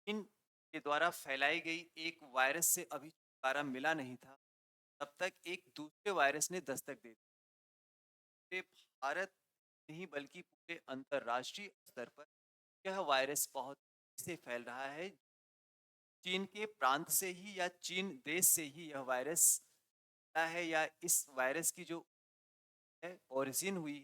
चीन के द्वारा फैलाई गई एक वायरस से अभी छुटकारा मिला नहीं था, तब तक एक दूसरे वायरस ने दस्तक दे दी। पूरे भारत नहीं बल्कि पूरे अंतर्राष्ट्रीय स्तर पर यह वायरस बहुत तेजी से फैल रहा है। चीन के प्रांत से ही या चीन देश से ही यह वायरस आया है, या इस वायरस की जो है ओरिजिन हुई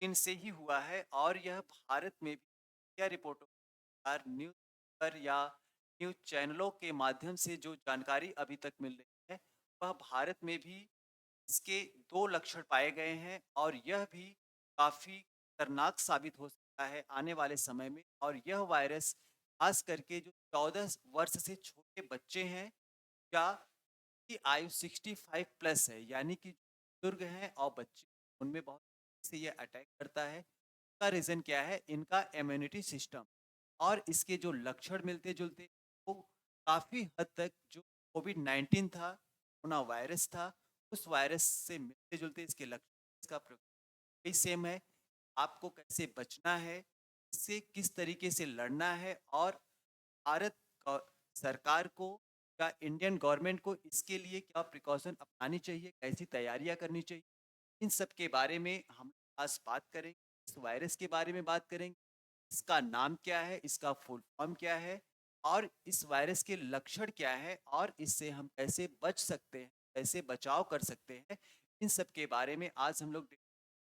चीन से ही हुआ है, और यह भारत में भी मीडिया रिपोर्टों के अनुसार न्यूज़ पर या न्यूज़ चैनलों के माध्यम से जो जानकारी अभी तक मिल रही है, वह भारत में भी इसके 2 लक्षण पाए गए हैं, और यह भी काफ़ी खतरनाक साबित हो सकता है आने वाले समय में। और यह वायरस खास करके जो 14 वर्ष से छोटे बच्चे हैं या की आयु 65 प्लस है, यानी कि बुजुर्ग हैं और बच्चे, उनमें बहुत से ये अटैक करता है। इसका रीज़न क्या है? इनका इम्यूनिटी सिस्टम। और इसके जो लक्षण मिलते-जुलते, वो काफ़ी हद तक जो कोविड-19 था, कोरोना वायरस था, उस वायरस से मिलते-जुलते इसके लक्षण, इसका प्रकृति सेम है। आपको कैसे बचना है, इससे किस तरीके से लड़ना है, और भारत गौ सरकार को या इंडियन गवर्नमेंट को इसके लिए क्या प्रिकॉशन अपनानी चाहिए, कैसी तैयारियाँ करनी चाहिए, इन सब के बारे में हम आज बात करेंगे। इस वायरस के बारे में बात करेंगे, इसका नाम क्या है, इसका फुल फॉर्म क्या है, और इस वायरस के लक्षण क्या है, और इससे हम कैसे बच सकते हैं, कैसे बचाव कर सकते हैं, इन सब के बारे में आज हम लोग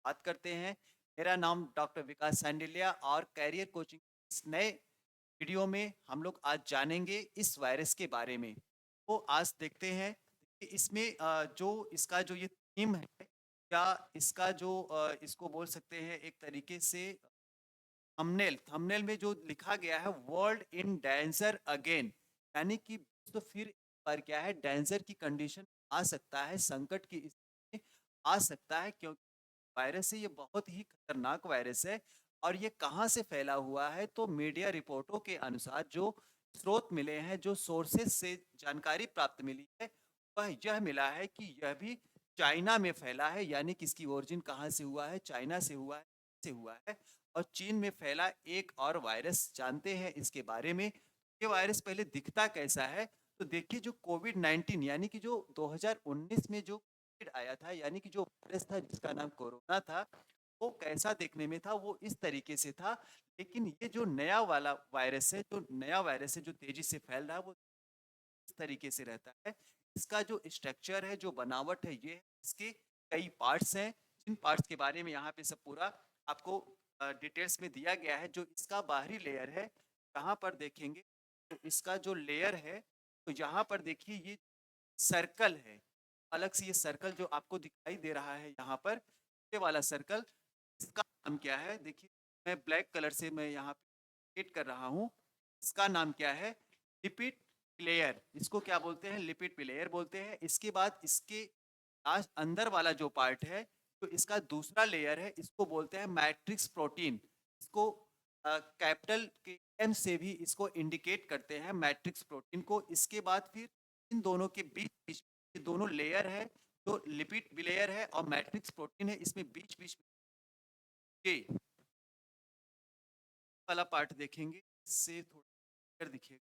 बात करते हैं। मेरा नाम डॉक्टर विकास सांडिल्या, और कैरियर कोचिंग इस नए वीडियो में हम लोग आज जानेंगे इस वायरस के बारे में। तो आज देखते हैं कि इसमें जो इसका जो ये थीम है, या इसका जो इसको बोल सकते हैं एक तरीके से थंबनेल थंबनेल में जो लिखा गया है, वर्ल्ड इन डेंजर अगेन, यानी कि तो फिर एक बार क्या है, डेंजर की कंडीशन आ सकता है, संकट की स्थिति में आ सकता है, क्योंकि वायरस है ये बहुत ही खतरनाक वायरस है। और ये कहाँ से फैला हुआ है? तो मीडिया रिपोर्टों के अनुसार जो स्रोत मिले हैं, जो सोर्सेस से जानकारी प्राप्त मिली है, वह यह मिला है कि यह भी चाइना में फैला है, यानी कि इसकी ओरिजिन कहाँ से हुआ है? चाइना से हुआ है, से हुआ है। और चीन में फैला एक और वायरस जानते हैं इसके बारे में। ये वायरस पहले दिखता कैसा है? तो देखिए, जो कोविड-19 यानी कि जो 2019 में जो कोविड आया था, यानी कि जो वायरस था जिसका नाम कोरोना था, वो कैसा देखने में था? वो इस तरीके से था। लेकिन ये जो नया वाला वायरस है, जो नया वायरस है जो तेज़ी से फैल रहा है, वो इस तरीके से रहता है। इसका जो स्ट्रक्चर है, जो बनावट है, ये इसके कई पार्ट्स हैं, जिन पार्ट्स के बारे में यहाँ पे सब पूरा आपको डिटेल्स में दिया गया है। जो इसका बाहरी लेयर है, यहाँ पर देखेंगे तो इसका जो लेयर है, तो यहाँ पर देखिए ये सर्कल है। अलग से ये सर्कल जो आपको दिखाई दे रहा है यहाँ पर, ये वाला सर्कल, इसका नाम क्या है? देखिए, मैं ब्लैक कलर से मैं यहाँ पे इंडिकेट कर रहा हूँ। इसका नाम क्या है? Lipid layer. इसको क्या बोलते हैं? लिपिड लेयर बोलते हैं। इसके बाद इसके आज अंदर वाला जो पार्ट है, तो इसका दूसरा लेयर है, इसको बोलते हैं मैट्रिक्स प्रोटीन। इसको कैपिटल के एम से भी इसको इंडिकेट करते हैं, मैट्रिक्स प्रोटीन को। इसके बाद फिर इन दोनों के बीच बीच ये दोनों लेयर है, जो लिपिड लेयर है और मैट्रिक्स प्रोटीन है, इसमें बीच बीच में ये वाला पार्ट देखेंगे, इससे थोड़ा क्लियर दिखेगा।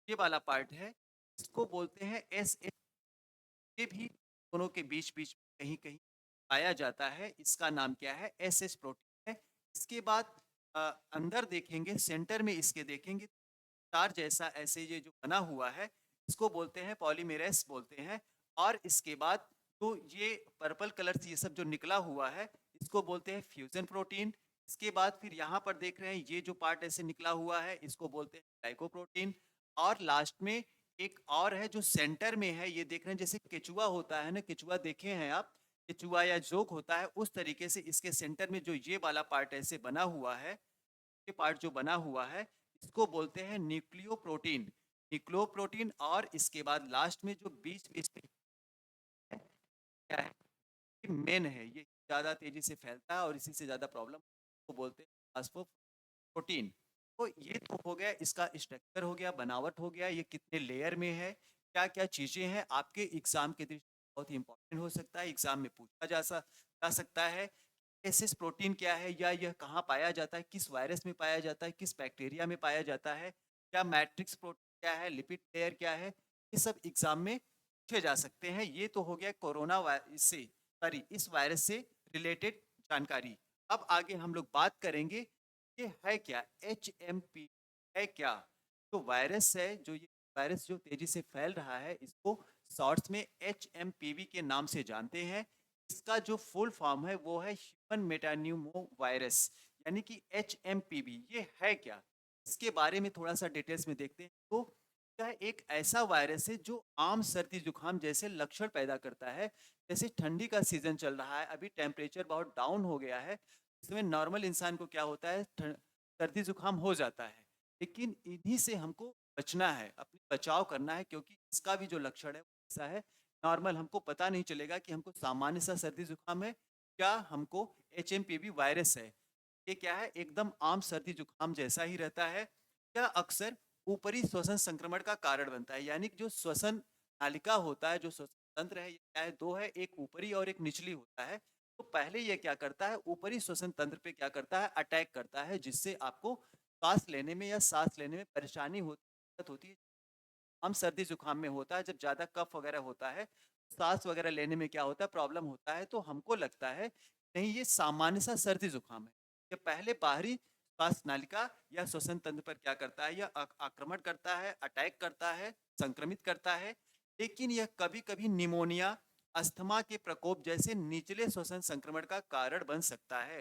ये वाला पार्ट है, इसको बोलते हैं एस। ये भी दोनों के बीच-बीच में कहीं-कहीं पाया जाता है। इसका नाम क्या है? एसएस प्रोटीन है। इसके बाद अ, अंदर देखेंगे, सेंटर में इसके देखेंगे, तार जैसा ऐसे ये जो बना हुआ है, इसको बोलते हैं पॉलीमेरेस बोलते हैं। और इसके बाद तो ये पर्पल कलर से ये सब जो निकला हुआ है, इसको बोलते हैं फ्यूज़न प्रोटीन। इसके बाद फिर यहाँ पर देख रहे हैं, ये जो पार्ट ऐसे निकला हुआ है, इसको बोलते हैं ग्लाइकोप्रोटीन। और लास्ट में एक और है जो सेंटर में है, ये देख रहे हैं जैसे केचुआ होता है ना, केचुआ देखे हैं आप? केचुआ या जोक होता है, उस तरीके से इसके सेंटर में जो ये वाला पार्ट ऐसे बना हुआ है, ये पार्ट जो बना हुआ है, इसको बोलते हैं न्यूक्लियोप्रोटीन। न्यूक्लियोप्रोटीन। और इसके बाद लास्ट में जो बीच-बीच में है, क्या है? ये मेन है, ये ज़्यादा तेज़ी से फैलता है और इसी से ज़्यादा प्रॉब्लम को बोलते हैं फास्फोप्रोटीन। तो ये तो हो गया, इसका स्ट्रक्चर हो गया, बनावट हो गया, ये कितने लेयर में है, क्या-क्या चीज़ें हैं, आपके एग्ज़ाम के दृष्टि बहुत ही इम्पोर्टेंट हो सकता है, एग्ज़ाम में पूछा जा सकता है। एसिस प्रोटीन क्या है, या यह कहाँ पाया जाता है, किस वायरस में पाया जाता है, किस बैक्टीरिया में पाया जाता है, क्या मैट्रिक्स प्रोटीन क्या है, लिपिड लेयर क्या है, ये सब एग्जाम में पूछे जा सकते हैं। ये तो हो गया कोरोना वायरस से, सॉरी, इस वायरस से रिलेटेड जानकारी। अब आगे हम लोग बात करेंगे ये है क्या, HMP है क्या। जो वायरस है, जो ये वायरस जो तेजी से फैल रहा है, इसको शॉर्ट्स में HMPV के नाम से जानते हैं। इसका जो फुल फॉर्म है वो है ह्यूमन मेटान्यूमो वायरस, यानी कि HMPV। ये है क्या, इसके बारे में थोड़ा सा डिटेल्स में देखते हैं। तो यह एक ऐसा वायरस है जो आम सर्दी जुकाम जैसे लक्षण पैदा करता है। जैसे ठंडी का सीजन चल रहा है, अभी टेम्परेचर बहुत डाउन हो गया है, इसमें नॉर्मल इंसान को क्या होता है, सर्दी जुकाम हो जाता है। लेकिन इन्हीं से हमको बचना है, अपनी बचाव करना है, क्योंकि इसका भी जो लक्षण है वो ऐसा है, नॉर्मल हमको पता नहीं चलेगा कि हमको सामान्य सा सर्दी जुकाम है, क्या हमको HMPV वायरस है। ये क्या है, एकदम आम सर्दी जुकाम जैसा ही रहता है। यह अक्सर ऊपरी श्वसन संक्रमण का कारण बनता है, यानी कि जो श्वसन नालिका होता है, जो श्वसन तंत्र है, ये क्या है, दो है, एक ऊपरी और एक निचली होता है। तो पहले ये क्या करता है, ऊपरी श्वसन तंत्र पे क्या करता है, अटैक करता है, जिससे आपको सांस लेने में या सांस लेने में परेशानी होती है। हम सर्दी जुकाम में होता है, जब ज़्यादा कफ वगैरह होता है, सांस वगैरह लेने में क्या होता है, प्रॉब्लम होता है, तो हमको लगता है नहीं ये सामान्य सा सर्दी जुकाम है। ये पहले बाहरी श्वास नालिका या श्वसन तंत्र पर क्या करता है, यह आक्रमण करता है, अटैक करता है, संक्रमित करता है। लेकिन यह कभी कभी निमोनिया, अस्थमा के प्रकोप जैसे निचले श्वसन संक्रमण का कारण बन सकता है।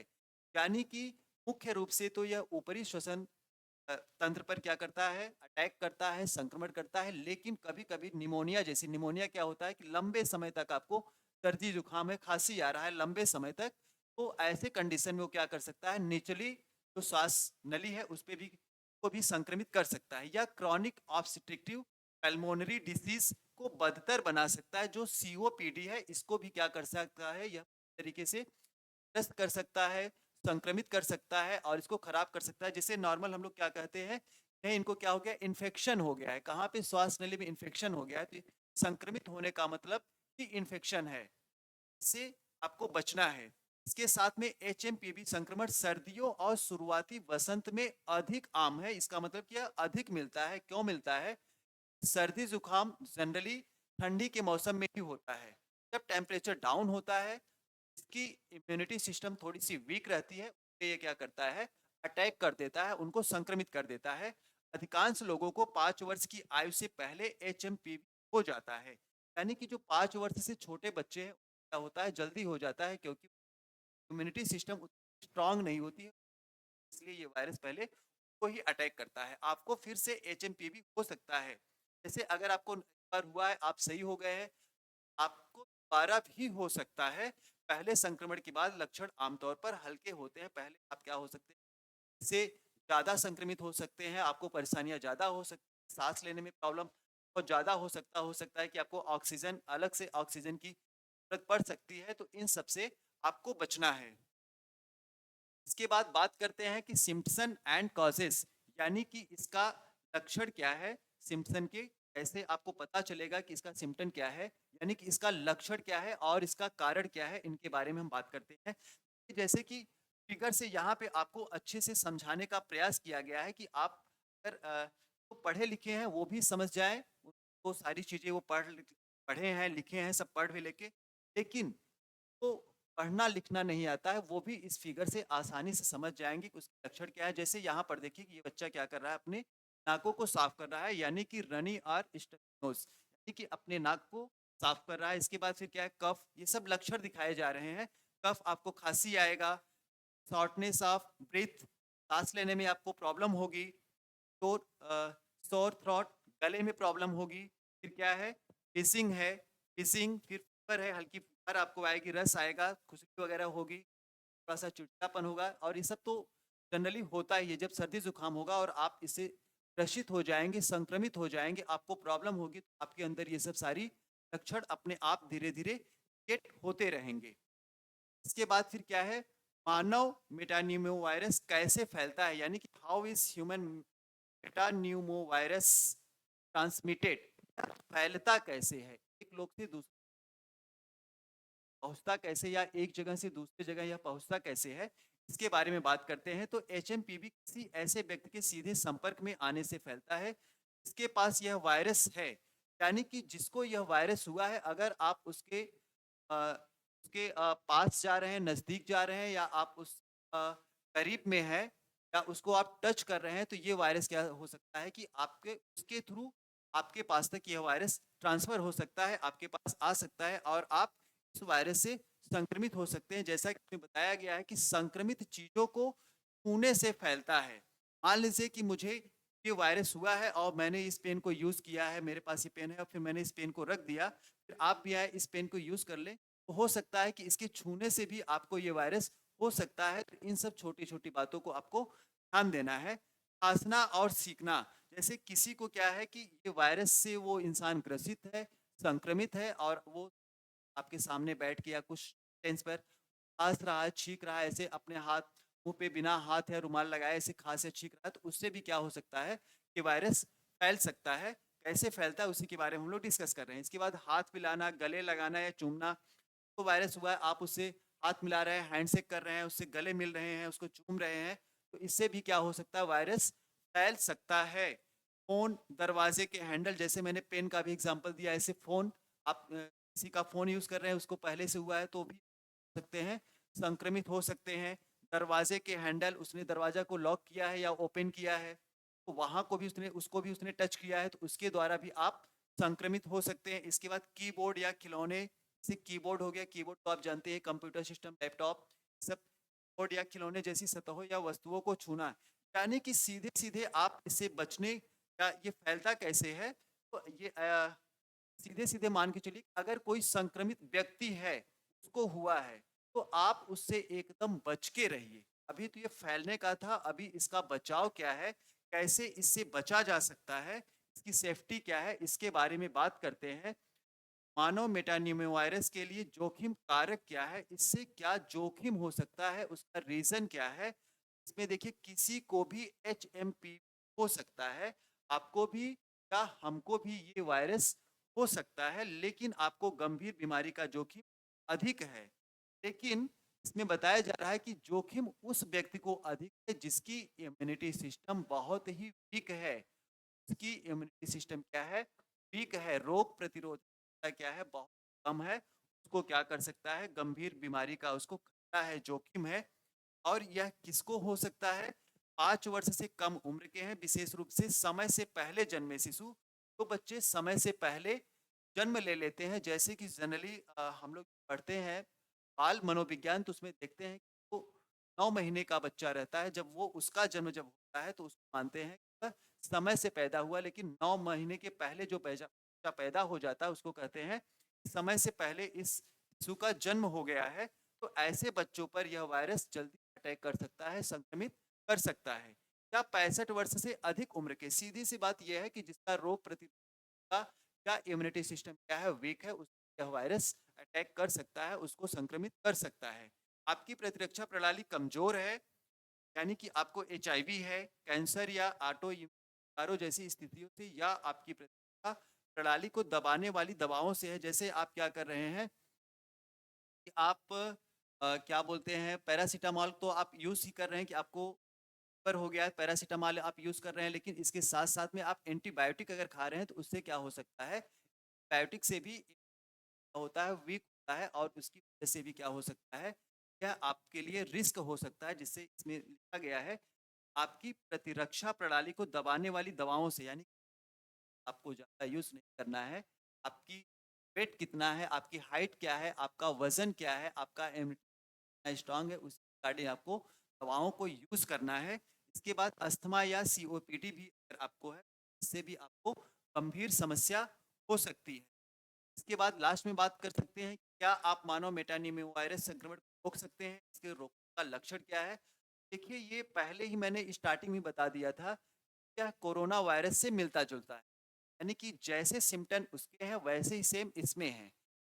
यानी कि मुख्य रूप से तो यह ऊपरी श्वसन तंत्र पर क्या करता है, अटैक करता है, संक्रमण करता है। लेकिन कभी कभी निमोनिया जैसी, निमोनिया क्या होता है कि लंबे समय तक आपको सर्दी जुकाम है, खांसी आ रहा है लंबे समय तक, तो ऐसे कंडीशन में वो क्या कर सकता है, निचली जो श्वास नली है उस पे भी को भी संक्रमित कर सकता है, या क्रॉनिक ऑब्स्ट्रक्टिव पल्मोनरी डिसीज को बदतर बना सकता है। जो COPD है, इसको भी क्या कर सकता है, यह तरीके से ग्रस्त कर सकता है, संक्रमित कर सकता है और इसको खराब कर सकता है। जिसे नॉर्मल हम लोग क्या कहते हैं, नहीं इनको क्या हो गया, इन्फेक्शन हो गया है, कहाँ पे, श्वास नली में इन्फेक्शन हो गया है। तो संक्रमित होने का मतलब कि इन्फेक्शन है, इससे आपको बचना है। इसके साथ में HMPV संक्रमण सर्दियों और शुरुआती वसंत में अधिक आम है। इसका मतलब क्या, अधिक मिलता है, क्यों मिलता है, सर्दी जुकाम जनरली ठंडी के मौसम में ही होता है। जब टेम्परेचर डाउन होता है, इसकी इम्यूनिटी सिस्टम थोड़ी सी वीक रहती है, तो ये क्या करता है, अटैक कर देता है, उनको संक्रमित कर देता है। अधिकांश लोगों को 5 वर्ष की आयु से पहले HMPV हो जाता है। यानी कि जो 5 वर्ष से छोटे बच्चे हैं, क्या होता है, जल्दी हो जाता है, क्योंकि इम्यूनिटी सिस्टम स्ट्रांग नहीं होती है, इसलिए ये वायरस पहले को ही अटैक करता है। आपको फिर से HMPV हो सकता है, जैसे अगर आपको एक बार हुआ है, आप सही हो गए हैं, आपको दोबारा भी हो सकता है। पहले संक्रमण के बाद लक्षण आमतौर पर हल्के होते हैं, पहले आप क्या हो सकते हैं, इससे ज़्यादा संक्रमित हो सकते हैं, आपको परेशानियां ज़्यादा हो सकती हैं, सांस लेने में प्रॉब्लम बहुत ज़्यादा हो सकता है कि आपको ऑक्सीजन, अलग से ऑक्सीजन की जरूरत पड़ सकती है। तो इन सब से आपको बचना है। इसके बाद बात करते हैं कि सिम्पसन एंड कॉजेस, यानी कि इसका लक्षण क्या है, सिम्पसन के कैसे आपको पता चलेगा कि इसका सिम्पटम क्या है, यानी कि इसका लक्षण क्या है और इसका कारण क्या है, इनके बारे में हम बात करते हैं। जैसे कि फिगर से यहाँ पे आपको अच्छे से समझाने का प्रयास किया गया है कि आप अगर तो पढ़े लिखे हैं वो भी समझ जाएं, वो सारी चीज़ें वो पढ़े हैं, लिखे हैं, सब पढ़ भी लेके, लेकिन को पढ़ना लिखना नहीं आता है, वो भी इस फिगर से आसानी से समझ जाएंगे कि उसके लक्षण क्या है। जैसे यहाँ पर देखिए कि ये बच्चा क्या कर रहा है, अपने नाकों को साफ कर रहा है, यानी कि रनी आर स्टेनोस, यानी कि अपने नाक को साफ कर रहा है। इसके बाद फिर क्या है, कफ, ये सब लक्षण दिखाए जा रहे हैं। कफ, आपको खांसी आएगा, शॉर्टनेस ऑफ ब्रीथ, सांस लेने में आपको प्रॉब्लम होगी, तो सोर थ्रोट, गले में प्रॉब्लम होगी। फिर क्या है, हिसिंग है, हिसिंग, फिर फीवर है, हल्की फीवर आपको आएगी, रस आएगा, खुजली वगैरह होगी, थोड़ा सा चिड़चिड़ापन होगा। और ये सब तो जनरली होता ही है जब सर्दी जुकाम होगा और आप इससे ग्रसित हो जाएंगे, संक्रमित हो जाएंगे, आपको प्रॉब्लम होगी, तो आपके अंदर ये सब सारी लक्षण अपने आप धीरे धीरे गेट होते रहेंगे। इसके बाद फिर क्या है, मानव मेटान्यूमो वायरस कैसे फैलता है, यानी कि how is human metapneumovirus transmitted, फैलता कैसे है एक लोग से दूसरे। पहुँचता कैसे या एक जगह से दूसरी जगह यह पहुँचता कैसे है, इसके बारे में बात करते हैं। तो एचएमपीवी किसी ऐसे व्यक्ति के सीधे संपर्क में आने से फैलता है, जिसके पास यह वायरस है। यानी कि जिसको यह वायरस हुआ है, अगर आप उसके पास जा रहे हैं, नज़दीक जा रहे हैं या आप उस करीब में हैं या उसको आप टच कर रहे हैं, तो ये वायरस क्या हो सकता है कि आपके उसके थ्रू आपके पास तक यह वायरस ट्रांसफ़र हो सकता है, आपके पास आ सकता है और आप इस वायरस से संक्रमित हो सकते हैं। जैसा कि इसमें बताया गया है कि संक्रमित चीज़ों को छूने से फैलता है। मान लीजिए कि मुझे ये वायरस हुआ है और मैंने इस पेन को यूज़ किया है, मेरे पास ये पेन है और फिर मैंने इस पेन को रख दिया, फिर आप भी आए इस पेन को यूज़ कर लें, तो हो सकता है कि इसके छूने से भी आपको ये वायरस हो सकता है। तो इन सब छोटी-छोटी बातों को आपको ध्यान देना है। खाँसना और छींकना, जैसे किसी को क्या है कि ये वायरस से वो इंसान ग्रसित है, संक्रमित है और वो आपके सामने बैठ के या कुछ टेंस पर खाँस रहा है, छींक रहा है, ऐसे अपने हाथ मुँह पे बिना हाथ या रुमाल लगाए ऐसे खाँस या छींक रहा है, तो उससे भी क्या हो सकता है कि वायरस फैल सकता है। कैसे फैलता है उसी के बारे में हम लोग डिस्कस कर रहे हैं। इसके बाद हाथ मिलाना, गले लगाना या चूमना, तो वायरस हुआ है, आप उससे हाथ मिला रहे हैं, हैंडशेक कर रहे हैं, उससे गले मिल रहे हैं, उसको चूम रहे हैं, तो इससे भी क्या हो सकता है, वायरस फैल सकता है। फ़ोन, दरवाजे के हैंडल, जैसे मैंने पेन का भी एग्ज़ाम्पल दिया, ऐसे फ़ोन आप किसी का फ़ोन यूज़ कर रहे हैं, उसको पहले से हुआ है तो भी हो सकते हैं, संक्रमित हो सकते हैं। दरवाजे के हैंडल, उसने दरवाज़ा को लॉक किया है या ओपन किया है, तो वहाँ को भी उसने टच किया है, तो उसके द्वारा भी आप संक्रमित हो सकते हैं। इसके बाद कीबोर्ड या खिलौने, जैसे कीबोर्ड हो गया, कीबोर्ड तो आप जानते हैं कंप्यूटर सिस्टम, लैपटॉप, सब कीबोर्ड या खिलौने जैसी सतहों या वस्तुओं को छूना, यानी कि सीधे-सीधे आप इससे बचने या ये फैलता कैसे है, तो ये सीधे-सीधे मान के चलिए अगर कोई संक्रमित व्यक्ति है, उसको हुआ है, तो आप उससे एकदम बच के रहिए। अभी तो ये फैलने का था, अभी इसका बचाव क्या है, कैसे इससे बचा जा सकता है, इसकी सेफ्टी क्या है, इसके बारे में बात करते हैं। मानव मेटानिमोवायरस के लिए जोखिम कारक क्या है, इससे क्या जोखिम हो सकता है, उसका रीज़न क्या है? इसमें देखिए किसी को भी एचएमपी हो सकता है, आपको भी या हमको भी ये वायरस हो सकता है, लेकिन आपको गंभीर बीमारी का जोखिम अधिक है। लेकिन इसमें बताया जा रहा है कि जोखिम उस व्यक्ति को अधिक है जिसकी इम्यूनिटी सिस्टम बहुत ही वीक है। उसकी इम्यूनिटी सिस्टम क्या है? वीक है, रोग प्रतिरोध क्षमता क्या है? बहुत कम है। उसको क्या कर सकता है? गंभीर बीमारी का उसको खतरा है, जोखिम है। और यह किसको हो सकता है? 5 वर्ष से कम उम्र के हैं, विशेष रूप से समय से पहले जन्मे शिशु। तो बच्चे समय से पहले जन्म ले लेते हैं, जैसे कि जनरली हम लोग पढ़ते हैं बाल मनोविज्ञान, तो उसमें देखते हैं कि वो 9 महीने का बच्चा रहता है, जब वो उसका जन्म जब होता है, तो उसको मानते हैं कि वह समय से पैदा हुआ, लेकिन 9 महीने के पहले जो बच्चा पैदा हो जाता है, उसको कहते हैं समय से पहले इस शिशु का जन्म हो गया है। तो ऐसे बच्चों पर यह वायरस जल्दी अटैक कर सकता है, संक्रमित कर सकता है। या 65 वर्ष से अधिक उम्र के, सीधी-सी बात यह है कि जिसका रोग प्रतिरोधकता या इम्यूनिटी सिस्टम क्या है, वीक है, उस यह वायरस अटैक कर सकता है, उसको संक्रमित कर सकता है। आपकी प्रतिरक्षा प्रणाली कमज़ोर है, यानी कि आपको एचआईवी है, कैंसर या ऑटो जैसी स्थितियों से, या आपकी प्रतिरक्षा प्रणाली को दबाने वाली दवाओं से है। जैसे आप क्या कर रहे हैं कि आप क्या बोलते हैं, पैरासिटामॉल तो आप यूज़ ही कर रहे हैं कि आपको पर हो गया है, पैरासिटामॉल आप यूज़ कर रहे हैं, लेकिन इसके साथ-साथ में आप एंटीबायोटिक अगर खा रहे हैं, तो उससे क्या हो सकता है, बायोटिक से भी होता है, वीक होता है और उसकी वजह से भी क्या हो सकता है, यह आपके लिए रिस्क हो सकता है, जिससे इसमें लिखा गया है, आपकी प्रतिरक्षा प्रणाली को दबाने वाली दवाओं से, यानी आपको ज़्यादा यूज़ नहीं करना है। आपकी वेट कितना है, आपकी हाइट क्या है, आपका वज़न क्या है, आपका इम्यूनिटी स्ट्रॉन्ग है, उस अकॉर्डिंग आपको दवाओं को यूज़ करना है। इसके बाद अस्थमा या सीओपीडी भी अगर आपको है, इससे भी आपको गंभीर समस्या हो सकती है। इसके बाद लास्ट में बात कर सकते हैं, क्या आप मानव मेटानिमिया वायरस संक्रमण को रोक सकते हैं? इसके रोकने का लक्षण क्या है? देखिए, ये पहले ही मैंने स्टार्टिंग में बता दिया था, यह कोरोना वायरस से मिलता-जुलता है। यानी कि जैसे सिम्पटम उसके हैं, वैसे ही सेम इसमें हैं।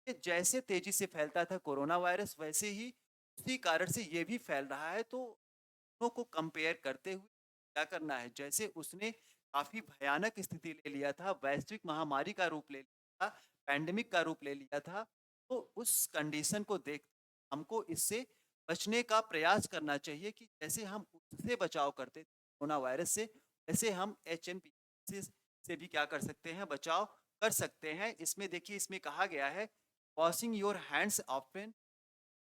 ये जैसे तेज़ी से फैलता था कोरोना वायरस, वैसे ही उसी कारण से ये भी फैल रहा है। तो दोनों को कंपेयर करते हुए क्या करना है, जैसे उसने काफ़ी भयानक स्थिति ले लिया था, वैश्विक महामारी का रूप ले लिया था, पैंडेमिक का रूप ले लिया था, तो उस कंडीशन को देख हमको इससे बचने का प्रयास करना चाहिए कि जैसे हम उससे बचाव करते थे कोरोना वायरस से, वैसे हम एचएनपी से भी क्या कर सकते हैं, बचाव कर सकते हैं। इसमें देखिए, इसमें कहा गया है washing your hands often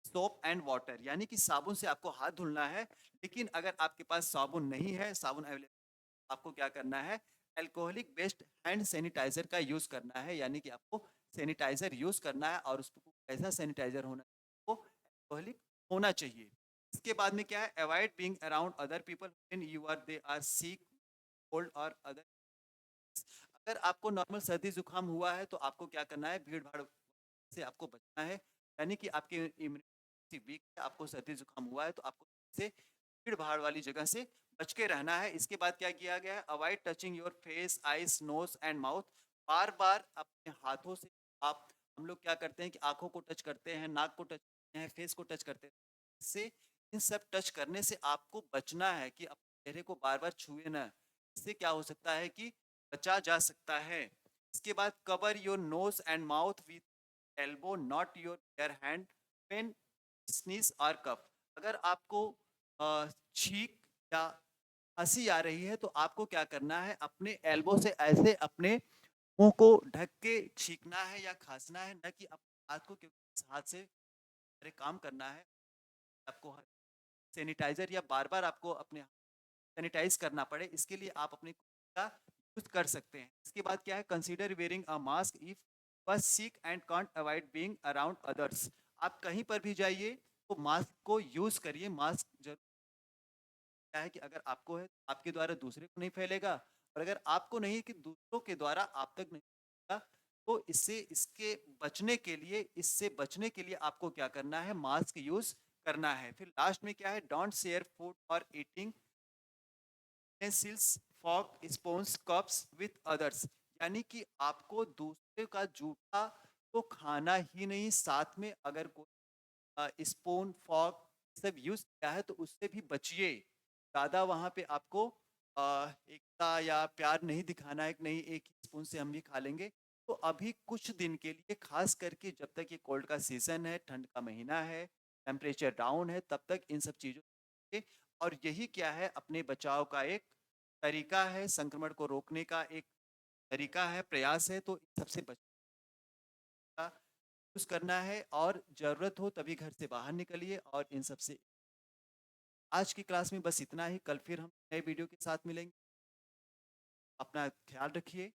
soap and water, यानी कि साबुन से आपको हाथ धुलना है। लेकिन अगर आपके पास साबुन नहीं है, साबुन अवेलेबल, आपको क्या करना है, अल्कोहलिक बेस्ड हैंड सैनिटाइजर का यूज करना है। यानी कि आपको सैनिटाइजर यूज करना है और उसको कैसा सैनिटाइजर होना है, वो अल्कोहलिक होना चाहिए। इसके बाद में क्या है, avoid being around other people when you are they are sick cold और अदर। अगर आपको नॉर्मल सर्दी जुकाम हुआ है तो आपको क्या करना है, भीड़ भाड़ से आपको बचना है। यानी कि आपकी इम्यूनिटी वीक है, आपको सर्दी जुकाम हुआ है तो आपको से भीड़ भाड़ वाली जगह से बच के रहना है। इसके बाद क्या किया गया है, avoid touching your face eyes nose and mouth. बार बार अपने हाथों से आप, हम लोग क्या करते हैं कि आंखों को टच करते हैं, नाक को टच करते हैं, फेस को टच करते हैं। इससे इन सब टच करने से आपको बचना है कि अपने चेहरे को बार बार छुए ना। इससे क्या हो सकता है कि बचा जा सकता है। इसके बाद cover your nose and mouth with elbow not your bear hand when sneeze और कफ। अगर आपको छींक या हंसी आ रही है तो आपको क्या करना है, अपने एल्बो से ऐसे अपने मुंह को ढक के छींकना है या खांसना है, न कि अपने हाथ को, क्योंकि इस हाथ से अरे काम करना है आपको सैनिटाइजर या बार बार आपको अपने सैनिटाइज करना पड़े, इसके लिए आप अपने का यूज कर सकते हैं। इसके बाद क्या है, consider wearing a mask if bus sick and can't avoid being around others. आप कहीं पर भी जाइए तो मास्क को यूज करिए। मास्क जरूर क्या है कि अगर आपको है तो आपके द्वारा दूसरे को नहीं फैलेगा, और अगर आपको नहीं कि दूसरों के द्वारा आप तक नहीं फैलेगा। तो इससे इसके बचने के लिए, इससे बचने के लिए आपको क्या करना है, मास्क यूज करना है। फिर लास्ट में क्या है, डोंट शेयर फूड और eating utensils fork spoons cups with others. यानी कि आपको दूसरे का जूठा तो खाना ही नहीं, साथ में अगर कोई स्पून फॉर्क सब यूज किया है तो उससे भी बचिए। ज़्यादा वहाँ पे आपको एकता या प्यार नहीं दिखाना है कि नहीं एक ही स्पून से हम भी खा लेंगे। तो अभी कुछ दिन के लिए, खास करके जब तक ये कोल्ड का सीजन है, ठंड का महीना है, टेम्परेचर डाउन है, तब तक इन सब चीज़ों के, और यही क्या है, अपने बचाव का एक तरीका है, संक्रमण को रोकने का एक तरीका है, प्रयास है। तो इन सबसे बचने का यूज करना है, और ज़रूरत हो तभी घर से बाहर निकलिए। और इन सबसे आज की क्लास में बस इतना ही। कल फिर हम नए वीडियो के साथ मिलेंगे। अपना ख्याल रखिए।